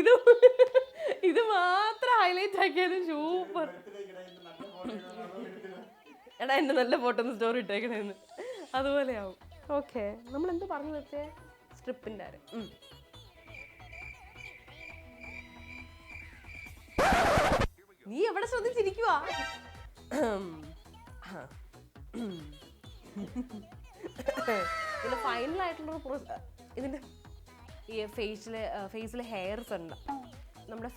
ഇത് ഇത് മാത്രം ഹൈലൈറ്റ് ആക്കിയാലും സൂപ്പർ. എടാ എൻ്റെ നല്ല ഫോട്ടോ ഒന്ന് സ്റ്റോറി ഇട്ടേക്കണേന്ന് അതുപോലെയാവും. ഓക്കെ, നമ്മൾ എന്ത് പറഞ്ഞു വെച്ചേ? സ്ട്രിപ്പിൻ്റെ കാര്യം. നീ എവിടെ ശ്രദ്ധിച്ചിരിക്കുവാ? ഇതിന്റെ ഫൈനൽ ആയിട്ടുള്ള ഇതിന്റെ ഈ ഫേസിലെ ഹെയർസ് ഉണ്ട് നമ്മുടെ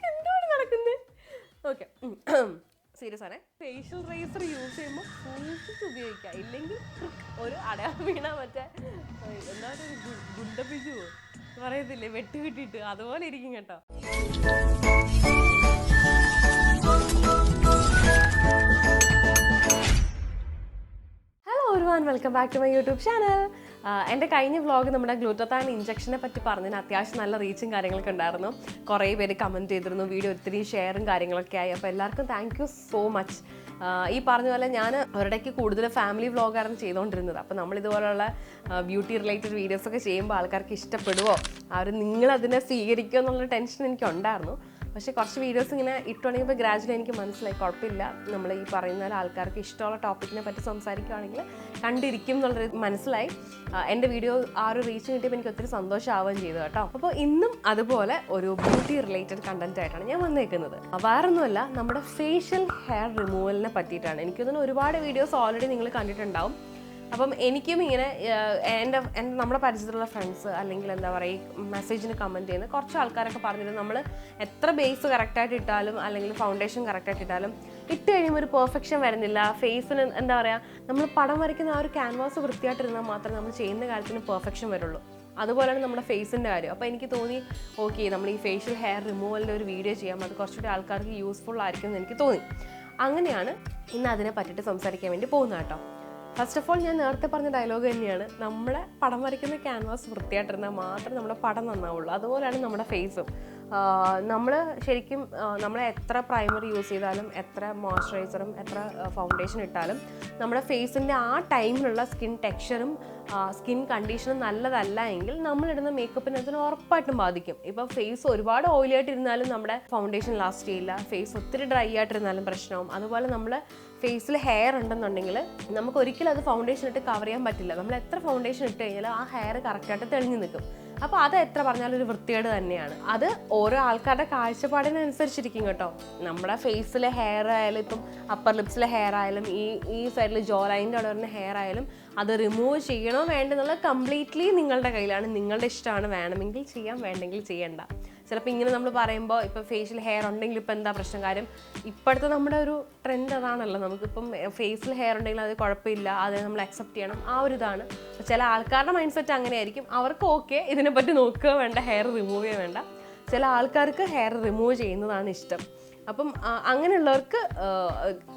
എന്താണ് നടക്കുന്നത്? ഓക്കെ, സീരിയസ് ആണ്. ഫേഷ്യൽ റേസർ യൂസ് ചെയ്യുമ്പോൾ സൂക്ഷിച്ച് ഉപയോഗിക്കുക, ഇല്ലെങ്കിൽ ഒരു അടയാളം വീണാ മറ്റേ എന്താ ഒരു ഗുണ്ടപ്പിച്ചുവോ പറയത്തില്ലേ, വെട്ട് കിട്ടിയിട്ട് അതുപോലെ ഇരിക്കും കേട്ടോ. Welcome back to my YouTube channel. എൻ്റെ കഴിഞ്ഞ വ്ളോഗ് നമ്മുടെ ഗ്ലൂട്ടത്താൻ ഇഞ്ചക്ഷനെ പറ്റി പറഞ്ഞതിന് അത്യാവശ്യം നല്ല റീച്ചും കാര്യങ്ങളൊക്കെ ഉണ്ടായിരുന്നു. കുറേ പേര് കമൻറ്റ് ചെയ്തിരുന്നു, വീഡിയോ ഒത്തിരി ഷെയറും കാര്യങ്ങളൊക്കെ ആയി. അപ്പോൾ എല്ലാവർക്കും താങ്ക് യു സോ മച്ച്. ഈ പറഞ്ഞ പോലെ ഞാൻ ഒരിടയ്ക്ക് കൂടുതൽ ഫാമിലി വ്ളോഗായിരുന്നു ചെയ്തുകൊണ്ടിരുന്നത്. അപ്പോൾ നമ്മളിതുപോലുള്ള ബ്യൂട്ടി റിലേറ്റഡ് വീഡിയോസൊക്കെ ചെയ്യുമ്പോൾ ആൾക്കാർക്ക് ഇഷ്ടപ്പെടുമോ, നിങ്ങളതിനെ സ്വീകരിക്കുമോ എന്നുള്ള ടെൻഷൻ എനിക്കുണ്ടായിരുന്നു. പക്ഷേ കുറച്ച് വീഡിയോസ് ഇങ്ങനെ ഇട്ടുണ്ടെങ്കിൽ ഗ്രാജുവലി എനിക്ക് മനസ്സിലായി കുഴപ്പമില്ല, നമ്മൾ ഈ പറയുന്ന ആൾക്കാർക്ക് ഇഷ്ടമുള്ള ടോപ്പിക്കിനെ പറ്റി സംസാരിക്കുകയാണെങ്കിൽ കണ്ടിരിക്കും എന്നുള്ളത് മനസ്സിലായി. എൻ്റെ വീഡിയോ ആ ഒരു റീച്ച് കിട്ടിയപ്പോൾ എനിക്ക് ഒത്തിരി സന്തോഷമാവുകയും ചെയ്തു കേട്ടോ. അപ്പോൾ ഇന്നും അതുപോലെ ഒരു ബ്യൂട്ടി റിലേറ്റഡ് കണ്ടന്റ് ആയിട്ടാണ് ഞാൻ വന്നേക്കുന്നത്. വേറൊന്നുമല്ല, നമ്മുടെ ഫേഷ്യൽ ഹെയർ റിമൂവലിനെ പറ്റിയിട്ടാണ്. എനിക്കൊന്നും ഒരുപാട് വീഡിയോസ് ഓൾറെഡി നിങ്ങൾ കണ്ടിട്ടുണ്ടാവും. അപ്പം എനിക്കും ഇങ്ങനെ നമ്മുടെ പരിചയത്തിലുള്ള ഫ്രണ്ട്സ് അല്ലെങ്കിൽ എന്താ പറയുക മെസ്സേജിന് കമൻറ്റ് ചെയ്യുന്ന കുറച്ച് ആൾക്കാരൊക്കെ പറഞ്ഞിട്ട് നമ്മൾ എത്ര ബേസ് കറക്റ്റായിട്ട് ഇട്ടാലും അല്ലെങ്കിൽ ഫൗണ്ടേഷൻ കറക്റ്റായിട്ട് ഇട്ടാലും ഇട്ട് കഴിയുമ്പോൾ ഒരു പെർഫെക്ഷൻ വരുന്നില്ല. ഫേസിന് എന്താ പറയുക, നമ്മൾ പടം വരയ്ക്കുന്ന ആ ഒരു ക്യാൻവാസ് വൃത്തിയായിട്ടിരുന്നാൽ മാത്രമേ നമ്മൾ ചെയ്യുന്ന കാര്യത്തിന് പെർഫെക്ഷൻ വരുള്ളൂ. അതുപോലെയാണ് നമ്മുടെ ഫേസിൻ്റെ കാര്യം. അപ്പോൾ എനിക്ക് തോന്നി ഓക്കെ, നമ്മൾ ഈ ഫേഷ്യൽ ഹെയർ റിമൂവലിൻ്റെ ഒരു വീഡിയോ ചെയ്യാം, അത് കുറച്ചുകൂടി ആൾക്കാർക്ക് യൂസ്ഫുൾ ആയിരിക്കും എന്ന് എനിക്ക് തോന്നി. അങ്ങനെയാണ് ഇന്ന് അതിനെ പറ്റിയിട്ട് സംസാരിക്കാൻ വേണ്ടി പോകുന്നത് കേട്ടോ. ഫസ്റ്റ് ഓഫ് ഓൾ ഞാൻ നേരത്തെ പറഞ്ഞ ഡയലോഗ് തന്നെയാണ്, നമ്മുടെ പടം വരയ്ക്കുന്ന ക്യാൻവാസ് വൃത്തിയായിട്ടിരുന്നാൽ മാത്രമേ നമ്മുടെ പടം നന്നാവുള്ളൂ. അതുപോലെയാണ് നമ്മുടെ ഫേസും. നമ്മൾ ശരിക്കും നമ്മൾ എത്ര പ്രൈമർ യൂസ് ചെയ്താലും എത്ര മോയ്സ്ചറൈസറും എത്ര ഫൗണ്ടേഷൻ ഇട്ടാലും നമ്മുടെ ഫേസിൻ്റെ ആ ടൈമിലുള്ള സ്കിൻ ടെക്സ്ചറും സ്കിൻ കണ്ടീഷനും നല്ലതല്ല എങ്കിൽ നമ്മളിടുന്ന മേക്കപ്പിന് അതിന് ഉറപ്പായിട്ടും ബാധിക്കും. ഇപ്പോൾ ഫേസ് ഒരുപാട് ഓയിലി ആയിട്ടിരുന്നാലും നമ്മുടെ ഫൗണ്ടേഷൻ ലാസ്റ്റ് ചെയ്യില്ല, ഫേസ് ഒത്തിരി ഡ്രൈ ആയിട്ടിരുന്നാലും പ്രശ്നവും. അതുപോലെ നമ്മൾ ഫേസിൽ ഹെയർ ഉണ്ടെന്നുണ്ടെങ്കിൽ നമുക്ക് ഒരിക്കലും അത് ഫൗണ്ടേഷൻ ഇട്ട് കവർ ചെയ്യാൻ പറ്റില്ല. നമ്മൾ എത്ര ഫൗണ്ടേഷൻ ഇട്ട് കഴിഞ്ഞാൽ ആ ഹെയർ കറക്റ്റായിട്ട് തെളിഞ്ഞു നിൽക്കും. അപ്പോൾ അത് എത്ര പറഞ്ഞാലും ഒരു വൃത്തികേട് തന്നെയാണ്. അത് ഓരോ ആൾക്കാരുടെ കാഴ്ചപ്പാടിനനുസരിച്ചിരിക്കും കേട്ടോ. നമ്മുടെ ഫേസിലെ ഹെയർ ആയാലും ഇപ്പം അപ്പർ ലിപ്സിലെ ഹെയർ ആയാലും ഈ സൈഡിൽ ജോ ലൈനിൻ്റെ അവിടെ വരുന്ന ഹെയർ ആയാലും അത് റിമൂവ് ചെയ്യണോ വേണ്ടെന്നുള്ളത് കംപ്ലീറ്റ്ലി നിങ്ങളുടെ കയ്യിലാണ്. നിങ്ങളുടെ ഇഷ്ടമാണ്, വേണമെങ്കിൽ ചെയ്യാം, വേണ്ടെങ്കിൽ ചെയ്യണ്ട. ചിലപ്പോൾ ഇങ്ങനെ നമ്മൾ പറയുമ്പോൾ ഇപ്പോൾ ഫേഷ്യൽ ഹെയർ ഉണ്ടെങ്കിൽ ഇപ്പോൾ എന്താ പ്രശ്നം? കാര്യം ഇപ്പോഴത്തെ നമ്മുടെ ഒരു ട്രെൻഡ് അതാണല്ലോ. നമുക്കിപ്പം ഫേഷ്യൽ ഹെയർ ഉണ്ടെങ്കിൽ അത് കുഴപ്പമില്ല, അത് നമ്മൾ അക്സെപ്റ്റ് ചെയ്യണം, ആ ഒരു ഇതാണ്. ചില ആൾക്കാരുടെ മൈൻഡ് സെറ്റ് അങ്ങനെയായിരിക്കും. അവർക്ക് ഓക്കെ, ഇതിനെപ്പറ്റി നോക്കുക വേണ്ട, ഹെയർ റിമൂവ് ചെയ്യാൻ വേണ്ട. ചില ആൾക്കാർക്ക് ഹെയർ റിമൂവ് ചെയ്യുന്നതാണ് ഇഷ്ടം. അപ്പം അങ്ങനെയുള്ളവർക്ക്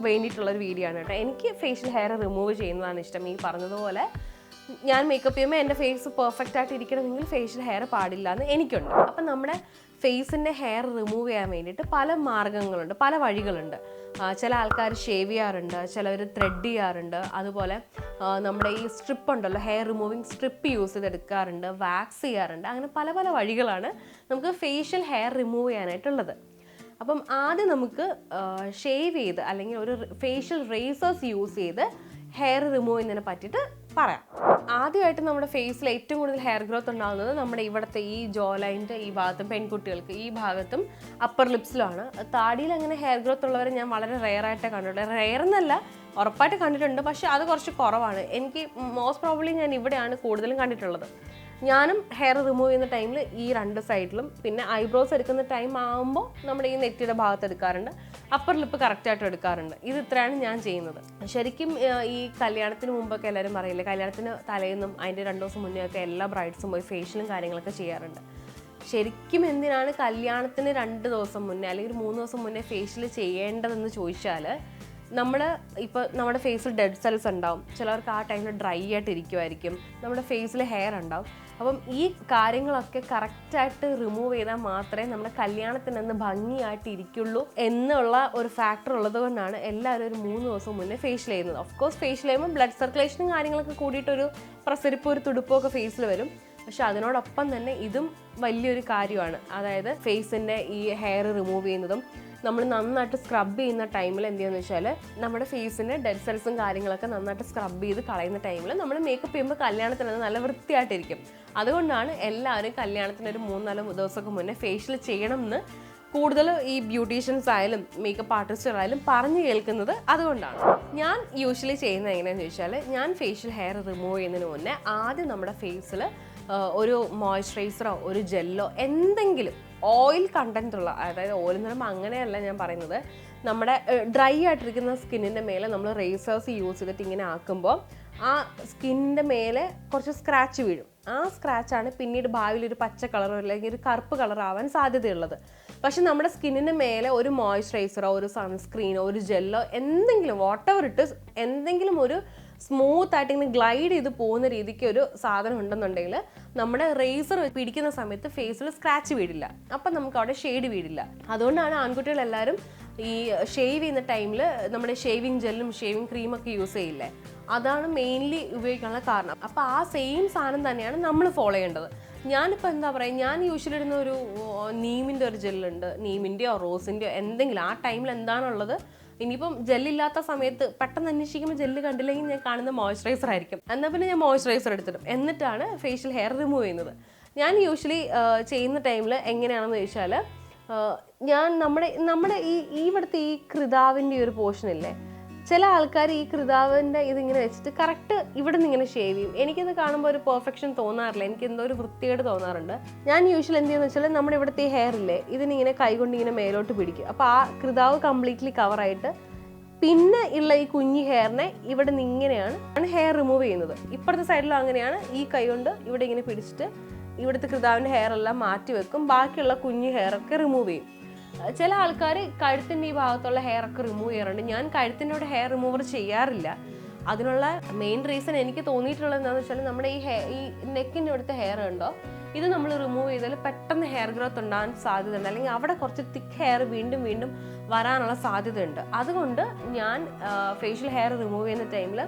വേണ്ടിയിട്ടുള്ളൊരു വീഡിയോ ആണ് കേട്ടോ. എനിക്ക് ഫേഷ്യൽ ഹെയർ റിമൂവ് ചെയ്യുന്നതാണ് ഇഷ്ടം. ഈ പറഞ്ഞതുപോലെ ഞാൻ മേക്കപ്പ് ചെയ്യുമ്പോൾ എൻ്റെ ഫേസ് പെർഫെക്റ്റ് ആയിട്ട് ഇരിക്കണമെങ്കിൽ ഫേഷ്യൽ ഹെയർ പാടില്ല എന്ന് എനിക്കുണ്ട്. അപ്പം നമ്മുടെ ഫേസിൻ്റെ ഹെയർ റിമൂവ് ചെയ്യാൻ വേണ്ടിയിട്ട് പല മാർഗ്ഗങ്ങളുണ്ട്, പല വഴികളുണ്ട്. ചില ആൾക്കാർ ഷേവ് ചെയ്യാറുണ്ട്, ചിലവർ ത്രെഡ് ചെയ്യാറുണ്ട്. അതുപോലെ നമ്മുടെ ഈ സ്ട്രിപ്പ് ഉണ്ടല്ലോ, ഹെയർ റിമൂവിങ് സ്ട്രിപ്പ് യൂസ് ചെയ്തെടുക്കാറുണ്ട്, വാക്സ് ചെയ്യാറുണ്ട്. അങ്ങനെ പല പല വഴികളാണ് നമുക്ക് ഫേഷ്യൽ ഹെയർ റിമൂവ് ചെയ്യാനായിട്ടുള്ളത്. അപ്പം ആദ്യം നമുക്ക് ഷേവ് ചെയ്ത് അല്ലെങ്കിൽ ഒരു ഫേഷ്യൽ റേസേഴ്സ് യൂസ് ചെയ്ത് ഹെയർ റിമൂവ് ചെയ്യുന്നതിനെ പറ്റിയിട്ട് പറയാം. ആദ്യമായിട്ട് നമ്മുടെ ഫേസിൽ ഏറ്റവും കൂടുതൽ ഹെയർ ഗ്രോത്ത് ഉണ്ടാകുന്നത് നമ്മുടെ ഇവിടുത്തെ ഈ ജോ ലൈനിൻ്റെ ഈ ഭാഗത്തും പെൺകുട്ടികൾക്ക് ഈ ഭാഗത്തും അപ്പർ ലിപ്സിലുമാണ്. താടിയിൽ അങ്ങനെ ഹെയർ ഗ്രോത്ത് ഉള്ളവരെ ഞാൻ വളരെ റെയറായിട്ടേ കണ്ടിട്ടുള്ളൂ. റെയർ എന്നല്ല, ഉറപ്പായിട്ട് കണ്ടിട്ടുണ്ട്, പക്ഷേ അത് കുറച്ച് കുറവാണ്. എനിക്ക് മോസ്റ്റ് പ്രോബബ്ലി ഞാൻ ഇവിടെയാണ് കൂടുതലും കണ്ടിട്ടുള്ളത്. ഞാനും ഹെയർ റിമൂവ് ചെയ്യുന്ന ടൈമിൽ ഈ രണ്ട് സൈഡിലും, പിന്നെ ഐബ്രോസ് എടുക്കുന്ന ടൈം ആകുമ്പോൾ നമ്മുടെ ഈ നെറ്റിയുടെ ഭാഗത്ത് എടുക്കാറുണ്ട്, അപ്പർ ലിപ്പ് കറക്റ്റായിട്ട് എടുക്കാറുണ്ട്. ഇത് ഇത്രയാണ് ഞാൻ ചെയ്യുന്നത്. ശരിക്കും ഈ കല്യാണത്തിന് മുമ്പൊക്കെ എല്ലാവരും പറയില്ലേ, കല്യാണത്തിന് തലേന്നും അതിൻ്റെ 2 ദിവസം മുന്നേ ഒക്കെ എല്ലാ ബ്രൈഡ്സും പോയി ഫേഷ്യലും കാര്യങ്ങളൊക്കെ ചെയ്യാറുണ്ട്. ശരിക്കും എന്തിനാണ് കല്യാണത്തിന് 2 ദിവസം മുന്നേ അല്ലെങ്കിൽ 3 ദിവസം മുന്നേ ഫേഷ്യൽ ചെയ്യേണ്ടതെന്ന് ചോദിച്ചാൽ, നമ്മൾ ഇപ്പോൾ നമ്മുടെ ഫേസിൽ ഡെഡ് സെൽസ് ഉണ്ടാവും, ചിലർക്ക് ആ ടൈമിൽ ഡ്രൈ ആയിട്ട് ഇരിക്കുമായിരിക്കും, നമ്മുടെ ഫേസിൽ ഹെയർ ഉണ്ടാവും. അപ്പം ഈ കാര്യങ്ങളൊക്കെ കറക്റ്റായിട്ട് റിമൂവ് ചെയ്താൽ മാത്രമേ നമ്മുടെ കല്യാണത്തിനന്ന് ഭംഗിയായിട്ട് ഇരിക്കുള്ളൂ എന്നുള്ള ഒരു ഫാക്ടർ ഉള്ളത് കൊണ്ടാണ് എല്ലാവരും ഒരു 3 ദിവസം മുന്നേ ഫേഷ്യൽ ചെയ്യുന്നത്. ഓഫ് കോഴ്സ് ഫേഷ്യൽ ചെയ്യുമ്പോൾ ബ്ലഡ് സർക്കുലേഷനും കാര്യങ്ങളൊക്കെ കൂടിയിട്ടൊരു പ്രസരിപ്പോ ഒരു തുടുപ്പോ ഒക്കെ ഫേസിൽ വരും. പക്ഷെ അതിനോടൊപ്പം തന്നെ ഇതും വലിയൊരു കാര്യമാണ്. അതായത് ഫേസിൻ്റെ ഈ ഹെയർ റിമൂവ് ചെയ്യുന്നതും നമ്മൾ നന്നായിട്ട് സ്ക്രബ് ചെയ്യുന്ന ടൈമിൽ എന്ത് ചെയ്യുന്നത് വെച്ചാൽ നമ്മുടെ ഫേസിൻ്റെ ഡെഡ് സെൽസും കാര്യങ്ങളൊക്കെ നന്നായിട്ട് സ്ക്രബ് ചെയ്ത് കളയുന്ന ടൈമിൽ നമ്മൾ മേക്കപ്പ് ചെയ്യുമ്പോൾ കല്യാണത്തിന് നല്ല വൃത്തിയായിട്ടിരിക്കും. അതുകൊണ്ടാണ് എല്ലാവരും കല്യാണത്തിന് ഒരു 3-4 ദിവസമൊക്കെ മുന്നേ ഫേഷ്യൽ ചെയ്യണം എന്ന് കൂടുതൽ ഈ ബ്യൂട്ടീഷ്യൻസ് ആയാലും മേക്കപ്പ് ആർട്ടിസ്റ്റുകളായാലും പറഞ്ഞു കേൾക്കുന്നത് അതുകൊണ്ടാണ്. ഞാൻ യൂഷ്വലി ചെയ്യുന്നത് എങ്ങനെയാണെന്ന് ചോദിച്ചാൽ, ഞാൻ ഫേഷ്യൽ ഹെയർ റിമൂവ് ചെയ്യുന്നതിന് മുന്നേ ആദ്യം നമ്മുടെ ഫേസിൽ ഒരു മോയ്സ്ചറൈസറോ ഒരു ജെല്ലോ എന്തെങ്കിലും ഓയിൽ കണ്ടന്റ് ഉള്ള, അതായത് ഓയിൽ എന്ന് പറയുമ്പോൾ അങ്ങനെയല്ല ഞാൻ പറയുന്നത്, നമ്മുടെ ഡ്രൈ ആയിട്ടിരിക്കുന്ന സ്കിന്നിൻ്റെ മേലെ നമ്മൾ റേസേഴ്സ് യൂസ് ചെയ്തിട്ട് ഇങ്ങനെ ആക്കുമ്പോൾ ആ സ്കിന്നിൻ്റെ മേലെ കുറച്ച് സ്ക്രാച്ച് വീഴും. ആ സ്ക്രാച്ചാണ് പിന്നീട് ഭാവിയിൽ ഒരു പച്ച കളറോ അല്ലെങ്കിൽ ഒരു കറുപ്പ് കളറാവാൻ സാധ്യതയുള്ളത്. പക്ഷെ നമ്മുടെ സ്കിന്നിന് മേലെ ഒരു മോയ്സ്ചറൈസറോ ഒരു സൺസ്ക്രീനോ ഒരു ജെല്ലോ എന്തെങ്കിലും വാട്ടെവർ ഇട്ട് എന്തെങ്കിലും ഒരു സ്മൂത്ത് ആയിട്ട് ഇങ്ങനെ ഗ്ലൈഡ് ചെയ്ത് പോകുന്ന രീതിക്ക് ഒരു സാധനം ഉണ്ടെന്നുണ്ടെങ്കിൽ നമ്മുടെ റേസർ പിടിക്കുന്ന സമയത്ത് ഫേസിൽ സ്ക്രാച്ച് വീടില്ല, അപ്പം നമുക്ക് അവിടെ ഷെയ്ഡ് വീടില്ല. അതുകൊണ്ടാണ് ആൺകുട്ടികളെല്ലാവരും ഈ ഷേവ് ചെയ്യുന്ന ടൈമിൽ നമ്മുടെ ഷേവിങ് ജെല്ലും ഷേവിങ് ക്രീമൊക്കെ യൂസ് ചെയ്യില്ലേ, അതാണ് മെയിൻലി ഉപയോഗിക്കാനുള്ള കാരണം. അപ്പോൾ ആ സെയിം സാധനം തന്നെയാണ് നമ്മൾ ഫോളോ ചെയ്യേണ്ടത്. ഞാനിപ്പോൾ എന്താ പറയുക, ഞാൻ യൂഷ്വലി ഇടുന്ന ഒരു നീമിൻ്റെ ഒരു ജെല്ലുണ്ട്, നീമിൻ്റെയോ റോസിൻ്റെയോ എന്തെങ്കിലും ആ ടൈമിൽ എന്താണുള്ളത്. ഇനിയിപ്പം ജെല്ലില്ലാത്ത സമയത്ത് പെട്ടെന്ന് അന്വേഷിക്കുമ്പോൾ ജെല്ല് കണ്ടില്ലെങ്കിൽ ഞാൻ കാണുന്ന മോയ്സ്ചറൈസർ ആയിരിക്കും. എന്നാൽ പിന്നെ ഞാൻ മോയ്സ്ചറൈസർ എടുത്തിടും, എന്നിട്ടാണ് ഫേഷ്യൽ ഹെയർ റിമൂവ് ചെയ്യുന്നത്. ഞാൻ യൂഷ്വലി ചെയ്യുന്ന ടൈമിൽ എങ്ങനെയാണെന്ന് ചോദിച്ചാൽ, ഞാൻ നമ്മുടെ ഇവിടുത്തെ ഈ കൃതാവിൻ്റെ ഒരു പോർഷൻ ഇല്ലേ, ചില ആൾക്കാർ ഈ കൃതാവിൻ്റെ ഇതിങ്ങനെ വെച്ചിട്ട് കറക്റ്റ് ഇവിടെ നിന്ന് ഇങ്ങനെ ഷേവ് ചെയ്യും. എനിക്കത് കാണുമ്പോൾ ഒരു പെർഫെക്ഷൻ തോന്നാറില്ല, എനിക്ക് എന്തോ ഒരു വൃത്തികേട് തോന്നാറുണ്ട്. ഞാൻ യൂഷ്വലി എന്ത് ചെയ്യുന്നത് വെച്ചാൽ, നമ്മുടെ ഇവിടുത്തെ ഈ ഹെയർ ഇല്ലേ, ഇതിനിങ്ങനെ കൈകൊണ്ട് ഇങ്ങനെ മേലോട്ട് പിടിക്കും. അപ്പോൾ ആ കൃതാവ് കംപ്ലീറ്റ്ലി കവറായിട്ട് പിന്നെ ഉള്ള ഈ കുഞ്ഞി ഹെയറിനെ ഇവിടെ നിന്ന് ഇങ്ങനെയാണ് ഹെയർ റിമൂവ് ചെയ്യുന്നത്. ഇപ്പുറത്തെ സൈഡിലും അങ്ങനെയാണ്, ഈ കൈ കൊണ്ട് ഇവിടെ ഇങ്ങനെ പിടിച്ചിട്ട് ഇവിടുത്തെ കൃതാവിൻ്റെ ഹെയർ എല്ലാം മാറ്റി വെക്കും, ബാക്കിയുള്ള കുഞ്ഞു ഹെയറൊക്കെ റിമൂവ് ചെയ്യും. ചില ആൾക്കാർ കഴുത്തിൻ്റെ ഈ ഭാഗത്തുള്ള ഹെയർ ഒക്കെ റിമൂവ് ചെയ്യാറുണ്ട്. ഞാൻ കഴുത്തിൻ്റെ ഹെയർ റിമൂവർ ചെയ്യാറില്ല. അതിനുള്ള മെയിൻ റീസൺ എനിക്ക് തോന്നിയിട്ടുള്ളത് എന്താണെന്ന് വെച്ചാൽ, നമ്മുടെ ഈ നെക്കിൻ്റെ അടുത്ത ഹെയർ ഉണ്ടോ, ഇത് നമ്മൾ റിമൂവ് ചെയ്താൽ പെട്ടെന്ന് ഹെയർ ഗ്രോത്ത് ഉണ്ടാകാൻ സാധ്യതയുണ്ട്, അല്ലെങ്കിൽ അവിടെ കുറച്ച് തിക്ക് ഹെയർ വീണ്ടും വീണ്ടും വരാനുള്ള സാധ്യതയുണ്ട്. അതുകൊണ്ട് ഞാൻ ഫേഷ്യൽ ഹെയർ റിമൂവ് ചെയ്യുന്ന ടൈമിൽ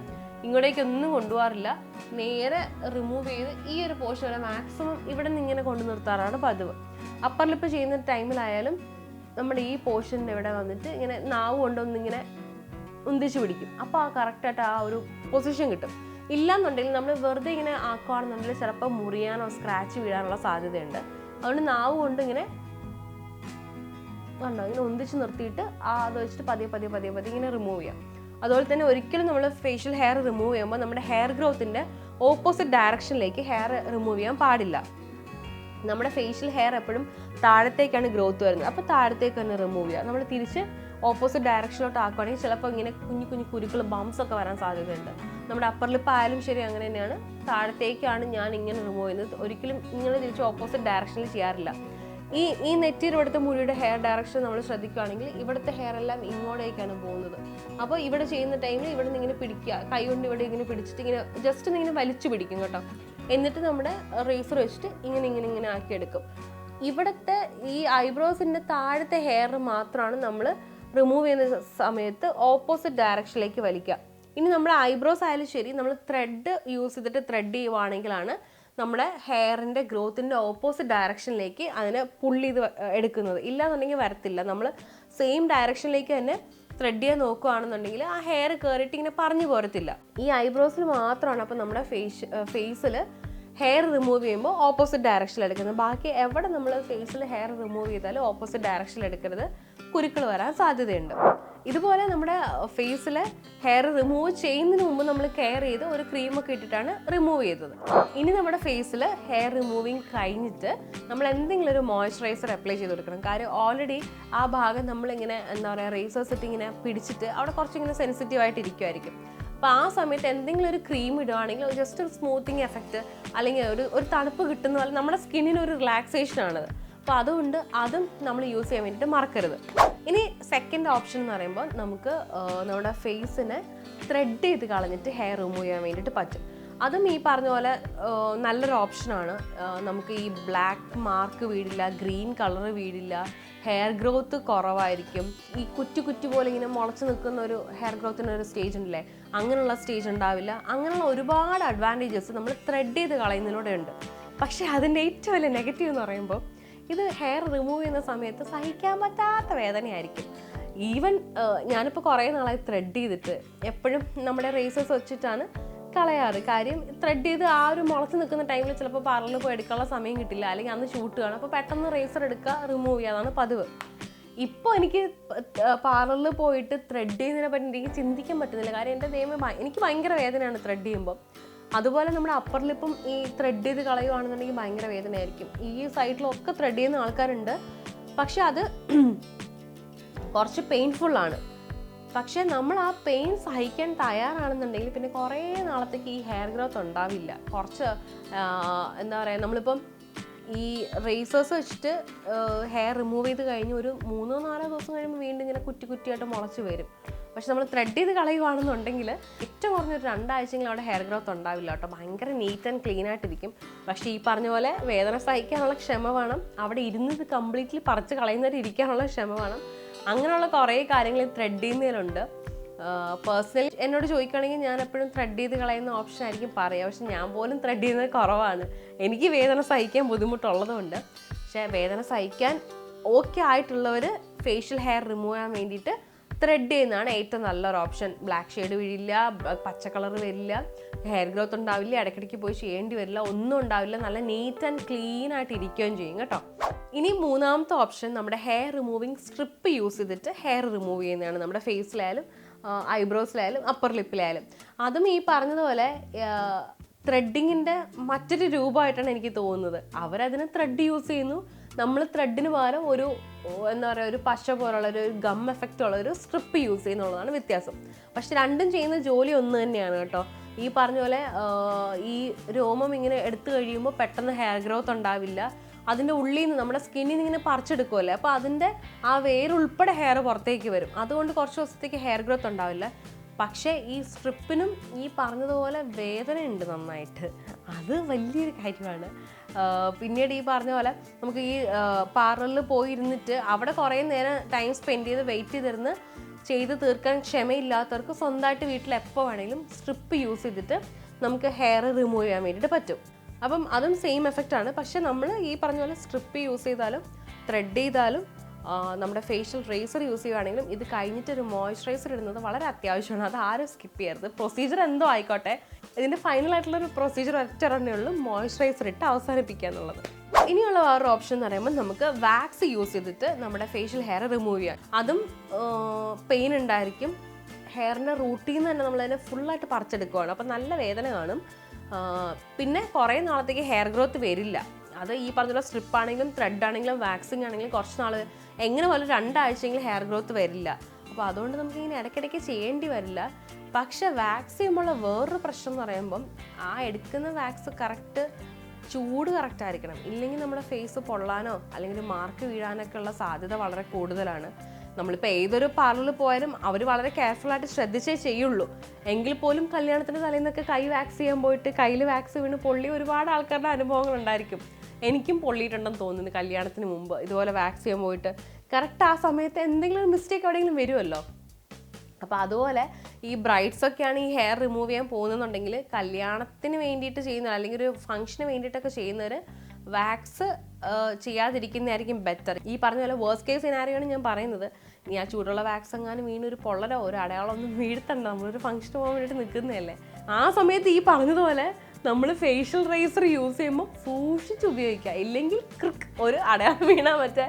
ഇങ്ങോട്ടേക്കൊന്നും കൊണ്ടുപോകാറില്ല, നേരെ റിമൂവ് ചെയ്ത് ഈ ഒരു പോർഷൻ വരെ മാക്സിമം ഇവിടെ നിന്ന് ഇങ്ങനെ കൊണ്ടു നിർത്താറാണ് പതിവ്. അപ്പർ ലിപ്പ് ചെയ്യുന്ന ടൈമിലായാലും നമ്മുടെ ഈ പോർഷൻ്റെ ഇവിടെ വന്നിട്ട് ഇങ്ങനെ നാവ് കൊണ്ടൊന്നിങ്ങനെ ഉന്തിച്ച് പിടിക്കും. അപ്പോൾ ആ കറക്റ്റായിട്ട് ആ ഒരു പൊസിഷൻ കിട്ടും. ഇല്ലാന്നുണ്ടെങ്കിൽ നമ്മൾ വെറുതെ ഇങ്ങനെ ആക്കുകയാണെന്നുണ്ടെങ്കിൽ ചിലപ്പോൾ മുറിയാനോ സ്ക്രാച്ച് വീഴാനുള്ള സാധ്യതയുണ്ട്. അതുകൊണ്ട് നാവ് കൊണ്ട് ഇങ്ങനെ കണ്ടോ ഇങ്ങനെ ഒന്നിച്ച് നിർത്തിയിട്ട് അത് വെച്ചിട്ട് പതിയെ പതിയെ പതിയെ പതിയെ ഇങ്ങനെ റിമൂവ് ചെയ്യാം. അതുപോലെ തന്നെ ഒരിക്കലും നമ്മൾ ഫേഷ്യൽ ഹെയർ റിമൂവ് ചെയ്യുമ്പോൾ നമ്മുടെ ഹെയർ ഗ്രോത്തിൻ്റെ ഓപ്പോസിറ്റ് ഡയറക്ഷനിലേക്ക് ഹെയർ റിമൂവ് ചെയ്യാൻ പാടില്ല. നമ്മുടെ ഫേഷ്യൽ ഹെയർ എപ്പോഴും താഴത്തേക്കാണ് ഗ്രോത്ത് വരുന്നത്, അപ്പോൾ താഴത്തേക്ക് തന്നെ റിമൂവ് ചെയ്യുക. നമ്മൾ തിരിച്ച് ഓപ്പോസിറ്റ് ഡയറക്ഷനിലോട്ട് ആക്കുകയാണെങ്കിൽ ചിലപ്പോൾ ഇങ്ങനെ കുഞ്ഞു കുഞ്ഞു കുരുക്കൾ ബംസ് ഒക്കെ വരാൻ സാധ്യതയുണ്ട്. നമ്മുടെ അപ്പർ ലിപ്പ് ആയാലും ശരി അങ്ങനെ തന്നെയാണ്, താഴത്തേക്കാണ് ഞാൻ ഇങ്ങനെ റിമൂവ് ചെയ്യുന്നത്. ഒരിക്കലും ഇങ്ങനെ തിരിച്ച് ഓപ്പോസിറ്റ് ഡയറക്ഷനിൽ ചെയ്യാറില്ല. ഈ നെറ്റിയുടെ ഇവിടുത്തെ മുടിയുടെ ഹെയർ ഡയറക്ഷൻ നമ്മൾ ശ്രദ്ധിക്കുകയാണെങ്കിൽ ഇവിടുത്തെ ഹെയർ എല്ലാം ഇങ്ങോട്ടേക്കാണ് പോകുന്നത്. അപ്പോൾ ഇവിടെ ചെയ്യുന്ന ടൈമിൽ ഇവിടെ നിന്ന് ഇങ്ങനെ പിടിക്കുക, കൈ കൊണ്ട് ഇവിടെ ഇങ്ങനെ പിടിച്ചിട്ട് ഇങ്ങനെ ജസ്റ്റ് ഇങ്ങനെ വലിച്ചു പിടിക്കും കേട്ടോ. എന്നിട്ട് നമ്മുടെ റേസർ വെച്ചിട്ട് ഇങ്ങനെ ഇങ്ങനെ ഇങ്ങനെ ആക്കിയെടുക്കും. ഇവിടുത്തെ ഈ ഐബ്രോസിൻ്റെ താഴത്തെ ഹെയർ മാത്രമാണ് നമ്മൾ റിമൂവ് ചെയ്യുന്ന സമയത്ത് ഓപ്പോസിറ്റ് ഡയറക്ഷനിലേക്ക് വലിക്കുക. ഇനി നമ്മുടെ ഐബ്രോസ് ആയാലും ശരി, നമ്മൾ ത്രെഡ് യൂസ് ചെയ്തിട്ട് ത്രെഡ് ചെയ്യുവാണെങ്കിലാണ് നമ്മുടെ ഹെയറിൻ്റെ ഗ്രോത്തിൻ്റെ ഓപ്പോസിറ്റ് ഡയറക്ഷനിലേക്ക് അതിനെ പുള്ളി ചെയ്ത് എടുക്കുന്നത്. ഇല്ലാന്നുണ്ടെങ്കിൽ വരത്തില്ല. നമ്മൾ സെയിം ഡയറക്ഷനിലേക്ക് തന്നെ ത്രെഡ് ചെയ്യാൻ നോക്കുകയാണെന്നുണ്ടെങ്കിൽ ആ ഹെയർ കയറിയിട്ട് ഇങ്ങനെ പറഞ്ഞു പോരത്തില്ല. ഈ ഐബ്രോസിൽ മാത്രമാണ് അപ്പോൾ നമ്മുടെ ഫേസിൽ ഹെയർ റിമൂവ് ചെയ്യുമ്പോൾ ഓപ്പോസിറ്റ് ഡയറക്ഷനിൽ എടുക്കുന്നത്. ബാക്കി എവിടെ നമ്മൾ ഫേസിൽ ഹെയർ റിമൂവ് ചെയ്താലും ഓപ്പോസിറ്റ് ഡയറക്ഷനിൽ എടുക്കരുത്, കുരുക്കൾ വരാൻ സാധ്യതയുണ്ട്. ഇതുപോലെ നമ്മുടെ ഫേസിൽ ഹെയർ റിമൂവ് ചെയ്യുന്നതിന് മുമ്പ് നമ്മൾ കെയർ ചെയ്ത് ഒരു ക്രീമൊക്കെ ഇട്ടിട്ടാണ് റിമൂവ് ചെയ്തത്. ഇനി നമ്മുടെ ഫേസിൽ ഹെയർ റിമൂവിങ് കഴിഞ്ഞിട്ട് നമ്മൾ എന്തെങ്കിലും ഒരു മോയ്സ്ചറൈസർ അപ്ലൈ ചെയ്ത് കൊടുക്കണം. കാര്യം ഓൾറെഡി ആ ഭാഗം നമ്മളിങ്ങനെ എന്താ പറയുക റേസേഴ്സ് ഇട്ട് ഇങ്ങനെ പിടിച്ചിട്ട് അവിടെ കുറച്ചിങ്ങനെ സെൻസിറ്റീവായിട്ട് ഇരിക്കുമായിരിക്കും. അപ്പോൾ ആ സമയത്ത് എന്തെങ്കിലും ഒരു ക്രീം ഇടുകയാണെങ്കിൽ ജസ്റ്റ് ഒരു സ്മൂത്തിങ് എഫക്റ്റ് അല്ലെങ്കിൽ ഒരു തണുപ്പ് കിട്ടുന്ന പോലെ നമ്മുടെ സ്കിന്നിന് ഒരു റിലാക്സേഷൻ ആണത്. അപ്പോൾ അതുകൊണ്ട് അതും നമ്മൾ യൂസ് ചെയ്യാൻ വേണ്ടിയിട്ട് മറക്കരുത്. ഇനി സെക്കൻഡ് ഓപ്ഷൻ എന്ന് പറയുമ്പോൾ നമുക്ക് നമ്മുടെ ഫേസിനെ ത്രെഡ് ചെയ്ത് കളഞ്ഞിട്ട് ഹെയർ റിമൂവ് ചെയ്യാൻ വേണ്ടിയിട്ട് പറ്റും. അതും ഈ പറഞ്ഞ പോലെ നല്ലൊരു ഓപ്ഷനാണ്. നമുക്ക് ഈ ബ്ലാക്ക് മാർക്ക് വീടില്ല, ഗ്രീൻ കളർ വീടില്ല, ഹെയർ ഗ്രോത്ത് കുറവായിരിക്കും. ഈ കുറ്റി പോലെ ഇങ്ങനെ മുളച്ച് നിൽക്കുന്ന ഒരു ഹെയർ ഗ്രോത്തിനൊരു സ്റ്റേജ് ഉണ്ടല്ലേ, അങ്ങനെയുള്ള സ്റ്റേജ് ഉണ്ടാവില്ല. അങ്ങനെയുള്ള ഒരുപാട് അഡ്വാൻറ്റേജസ് നമ്മൾ ത്രെഡ് ചെയ്ത് കളയുന്നതിലൂടെ ഉണ്ട്. പക്ഷേ അതിൻ്റെ ഏറ്റവും വലിയ നെഗറ്റീവ് എന്ന് പറയുമ്പോൾ ഇത് ഹെയർ റിമൂവ് ചെയ്യുന്ന സമയത്ത് സഹിക്കാൻ പറ്റാത്ത വേദനയായിരിക്കും. ഈവൻ ഞാനിപ്പോൾ കുറേ നാളായി ത്രെഡ് ചെയ്തിട്ട് എപ്പോഴും നമ്മുടെ റേസേഴ്സ് വെച്ചിട്ടാണ് കളയാറ്. കാര്യം ത്രെഡ് ചെയ്ത് ആ ഒരു മുളച്ച് നിൽക്കുന്ന ടൈമിൽ ചിലപ്പോൾ പാർലറിൽ പോയി എടുക്കാനുള്ള സമയം കിട്ടില്ല, അല്ലെങ്കിൽ അന്ന് ഷൂട്ട് കാണും. അപ്പോൾ പെട്ടെന്ന് റേസർ എടുക്കുക, റിമൂവ് ചെയ്യുക, അതാണ് പതിവ്. ഇപ്പോൾ എനിക്ക് പാർലറിൽ പോയിട്ട് ത്രെഡ് ചെയ്യുന്നതിനെ പറ്റി എനിക്ക് ചിന്തിക്കാൻ പറ്റുന്നില്ല. കാര്യം എൻ്റെ ദൈവമേ എനിക്ക് ഭയങ്കര വേദനയാണ് ത്രെഡ് ചെയ്യുമ്പോൾ. അതുപോലെ നമ്മുടെ അപ്പർ ലിപ്പും ഈ ത്രെഡ് ചെയ്ത് കളയുവാണെന്നുണ്ടെങ്കിൽ ഭയങ്കര വേദനയായിരിക്കും. ഈ സൈഡിലൊക്കെ ത്രെഡ് ചെയ്യുന്ന ആൾക്കാരുണ്ട്, പക്ഷെ അത് കുറച്ച് പെയിൻഫുള്ളാണ്. പക്ഷേ നമ്മൾ ആ പെയിൻ സഹിക്കാൻ തയ്യാറാണെന്നുണ്ടെങ്കിൽ പിന്നെ കുറേ നാളത്തേക്ക് ഈ ഹെയർ ഗ്രോത്ത് ഉണ്ടാവില്ല. കുറച്ച് എന്താ പറയുക, നമ്മളിപ്പം ഈ റേസേഴ്സ് വെച്ചിട്ട് ഹെയർ റിമൂവ് ചെയ്ത് കഴിഞ്ഞ് ഒരു 3-4 ദിവസം കഴിയുമ്പോൾ വീണ്ടും ഇങ്ങനെ കുറ്റിയായിട്ട് മുളച്ച് വരും. പക്ഷെ നമ്മൾ ത്രെഡ് ചെയ്ത് കളയുവാണെന്നുണ്ടെങ്കിൽ ഏറ്റവും കുറഞ്ഞൊരു 2 ആഴ്ചയെങ്കിലും അവിടെ ഹെയർ ഗ്രോത്ത് ഉണ്ടാവില്ല കേട്ടോ. ഭയങ്കര നീറ്റ് ആൻഡ് ക്ലീൻ ആയിട്ടിരിക്കും. പക്ഷേ ഈ പറഞ്ഞ പോലെ വേദന സഹിക്കാനുള്ള ക്ഷമ വേണം, അവിടെ ഇരുന്ന് ഇത് കംപ്ലീറ്റ്ലി പറിച്ച് കളയുന്നവരെ ഇരിക്കാനുള്ള ക്ഷമ വേണം. അങ്ങനെയുള്ള കുറേ കാര്യങ്ങൾ ത്രെഡ് ചെയ്യുന്നതിലുണ്ട്. പേഴ്സണലി എന്നോട് ചോദിക്കുകയാണെങ്കിൽ ഞാൻ എപ്പോഴും ത്രെഡ് ചെയ്ത് കളയുന്ന ഓപ്ഷൻ ആയിരിക്കും പറയുക. പക്ഷെ ഞാൻ പോലും ത്രെഡ് ചെയ്യുന്നത് കുറവാണ്, എനിക്ക് വേദന സഹിക്കാൻ ബുദ്ധിമുട്ടുള്ളതുകൊണ്ട്. പക്ഷേ വേദന സഹിക്കാൻ ഓക്കെ ആയിട്ടുള്ളവർ ഫേഷ്യൽ ഹെയർ റിമൂവ് ചെയ്യാൻ വേണ്ടിയിട്ട് ത്രെഡ് ചെയ്യുന്നതാണ് ഏറ്റവും നല്ലൊരു ഓപ്ഷൻ. ബ്ലാക്ക് ഷെയ്ഡ് വീഴില്ല, പച്ച കളർ വരില്ല, ഹെയർ ഗ്രോത്ത് ഉണ്ടാവില്ല, ഇടയ്ക്കിടയ്ക്ക് പോയി ചെയ്യേണ്ടി വരില്ല, ഒന്നും ഉണ്ടാവില്ല, നല്ല നീറ്റ് ആൻഡ് ക്ലീൻ ആയിട്ട് ഇരിക്കുകയും ചെയ്യും കേട്ടോ. ഇനി മൂന്നാമത്തെ ഓപ്ഷൻ നമ്മുടെ ഹെയർ റിമൂവിങ് സ്ട്രിപ്പ് യൂസ് ചെയ്തിട്ട് ഹെയർ റിമൂവ് ചെയ്യുന്നതാണ്. നമ്മുടെ ഫേസിലായാലും ഐബ്രോസിലായാലും അപ്പർ ലിപ്പിലായാലും. അതും ഈ പറഞ്ഞതുപോലെ ത്രെഡിങ്ങിൻ്റെ മറ്റൊരു രൂപമായിട്ടാണ് എനിക്ക് തോന്നുന്നത്. അവരതിന് ത്രെഡ് യൂസ് ചെയ്യുന്നു, നമ്മൾ ത്രെഡിന് പകരം ഒരു എന്താ പറയുക, ഒരു പശ പോലുള്ള ഒരു ഗം എഫക്റ്റ് ഉള്ള ഒരു സ്ട്രിപ്പ് യൂസ് ചെയ്യുന്നുള്ളതാണ് വ്യത്യാസം. പക്ഷെ രണ്ടും ചെയ്യുന്ന ജോലി ഒന്ന് തന്നെയാണ് കേട്ടോ. ഈ പറഞ്ഞ പോലെ ഈ രോമം ഇങ്ങനെ എടുത്തു കഴിയുമ്പോൾ പെട്ടെന്ന് ഹെയർ ഗ്രോത്ത് ഉണ്ടാവില്ല. അതിൻ്റെ ഉള്ളിൽ നിന്ന് നമ്മുടെ സ്കിന്നിൽ നിന്ന് ഇങ്ങനെ പറിച്ചെടുക്കുമല്ലേ, അപ്പോൾ അതിൻ്റെ ആ വേരുൾപ്പെടെ ഹെയർ പുറത്തേക്ക് വരും. അതുകൊണ്ട് കുറച്ച് ദിവസത്തേക്ക് ഹെയർ ഗ്രോത്ത് ഉണ്ടാവില്ല. പക്ഷേ ഈ സ്ട്രിപ്പിനും ഈ പറഞ്ഞതുപോലെ വേദനയുണ്ട് നന്നായിട്ട്, അത് വലിയൊരു കാര്യമാണ്. പിന്നീട് ഈ പറഞ്ഞ പോലെ നമുക്ക് ഈ പാർലറിൽ പോയിരുന്നിട്ട് അവിടെ കുറേ നേരം ടൈം സ്പെൻഡ് ചെയ്ത് വെയിറ്റ് ചെയ്തിരുന്ന് ചെയ്ത് തീർക്കാൻ ക്ഷമയില്ലാത്തവർക്ക് സ്വന്തമായിട്ട് വീട്ടിൽ എപ്പോൾ വേണമെങ്കിലും സ്ട്രിപ്പ് യൂസ് ചെയ്തിട്ട് നമുക്ക് ഹെയർ റിമൂവ് ചെയ്യാൻ വേണ്ടിയിട്ട് പറ്റും. അപ്പം അതും സെയിം എഫക്റ്റാണ്. പക്ഷെ നമ്മൾ ഈ പറഞ്ഞ പോലെ സ്ട്രിപ്പ് യൂസ് ചെയ്താലും ത്രെഡ് ചെയ്താലും നമ്മുടെ ഫേഷ്യൽ റേസർ യൂസ് ചെയ്യുകയാണെങ്കിലും ഇത് കഴിഞ്ഞിട്ടൊരു മോയ്സ്ചറൈസർ ഇടുന്നത് വളരെ അത്യാവശ്യമാണ്. അത് ആരും സ്കിപ്പ് ചെയ്യരുത്. പ്രൊസീജിയർ എന്തോ ആയിക്കോട്ടെ, ഇതിൻ്റെ ഫൈനലായിട്ടുള്ളൊരു പ്രൊസീജിയർ ഒറ്റ ഉള്ളൂ, മോയ്സ്ചറൈസർ ഇട്ട് അവസാനിപ്പിക്കുക എന്നുള്ളത്. ഇനിയുള്ള വേറൊരു ഓപ്ഷൻ എന്ന് പറയുമ്പോൾ നമുക്ക് വാക്സ് യൂസ് ചെയ്തിട്ട് നമ്മുടെ ഫേഷ്യൽ ഹെയർ റിമൂവ് ചെയ്യാം. അതും പെയിൻ ഉണ്ടായിരിക്കും. ഹെയറിൻ്റെ റൂട്ടിൽ നിന്ന് തന്നെ നമ്മളതിനെ ഫുള്ളായിട്ട് പറിച്ചെടുക്കുകയാണ്, അപ്പം നല്ല വേദന കാണും. പിന്നെ കുറേ നാളത്തേക്ക് ഹെയർ ഗ്രോത്ത് വരില്ല. അത് ഈ പറഞ്ഞ സ്ട്രിപ്പ് ആണെങ്കിലും ത്രെഡ് ആണെങ്കിലും വാക്സിങ് ആണെങ്കിലും കുറച്ച് നാൾ എങ്ങനെ പോലെ 2 ആഴ്ചയെങ്കിലും ഹെയർ ഗ്രോത്ത് വരില്ല. അപ്പോൾ അതുകൊണ്ട് നമുക്കിങ്ങനെ ഇടയ്ക്കിടയ്ക്ക് ചെയ്യേണ്ടി വരില്ല. പക്ഷെ വാക്സ് ചെയ്യുമ്പോഴുള്ള വേറൊരു പ്രശ്നം എന്ന് പറയുമ്പം ആ എടുക്കുന്ന വാക്സ് കറക്റ്റ് ചൂട് കറക്റ്റ് ആയിരിക്കണം. ഇല്ലെങ്കിൽ നമ്മുടെ ഫേസ് പൊള്ളാനോ അല്ലെങ്കിൽ മാർക്ക് വീഴാനൊക്കെ ഉള്ള സാധ്യത വളരെ കൂടുതലാണ്. നമ്മളിപ്പോൾ ഏതൊരു പാർലറിൽ പോയാലും അവർ വളരെ കെയർഫുള്ളായിട്ട് ശ്രദ്ധിച്ചേ ചെയ്യുള്ളൂ. എങ്കിൽ പോലും കല്യാണത്തിൻ്റെ തലേന്നൊക്കെ കൈ വാക്സ് ചെയ്യാൻ പോയിട്ട് കയ്യിൽ വാക്സ് വീണ് പൊള്ളി ഒരുപാട് ആൾക്കാരുടെ അനുഭവങ്ങൾ ഉണ്ടായിരിക്കും. എനിക്കും പൊള്ളിയിട്ടുണ്ടെന്ന് തോന്നുന്നു കല്യാണത്തിന് മുമ്പ് ഇതുപോലെ വാക്സ് ചെയ്യാൻ പോയിട്ട്. കറക്റ്റ് ആ സമയത്ത് എന്തെങ്കിലും ഒരു മിസ്റ്റേക്ക് എവിടെയെങ്കിലും വരുമല്ലോ. അപ്പോൾ അതുപോലെ ഈ ബ്രൈഡ്സൊക്കെയാണ് ഈ ഹെയർ റിമൂവ് ചെയ്യാൻ പോകുന്നുണ്ടെങ്കിൽ കല്യാണത്തിന് വേണ്ടിയിട്ട് ചെയ്യുന്ന അല്ലെങ്കിൽ ഒരു ഫംഗ്ഷന് വേണ്ടിയിട്ടൊക്കെ ചെയ്യുന്നവർ വാക്സ് ചെയ്യാതിരിക്കുന്നതായിരിക്കും ബെറ്റർ. ഈ പറഞ്ഞ പോലെ വേഴ്സ്റ്റ് കേസ് സിനാരിയോയാണ് ഞാൻ പറയുന്നത്. നീ ആ ചൂടുള്ള വാക്സ് എങ്ങാനും വീണൊരു പൊള്ളലോ ഒരു അടയാളമൊന്നും വീഴ്ത്തണ്ട, നമ്മളൊരു ഫംഗ്ഷന് പോകാൻ വേണ്ടിയിട്ട് നിൽക്കുന്നതല്ലേ. ആ സമയത്ത് ഈ പറഞ്ഞതുപോലെ നമ്മൾ ഫേഷ്യൽ റേസർ യൂസ് ചെയ്യുമ്പോൾ സൂക്ഷിച്ച് ഉപയോഗിക്കുക. ഇല്ലെങ്കിൽ ക്രിക്ക് ഒരു അടയാളം വീണാൽ മറ്റേ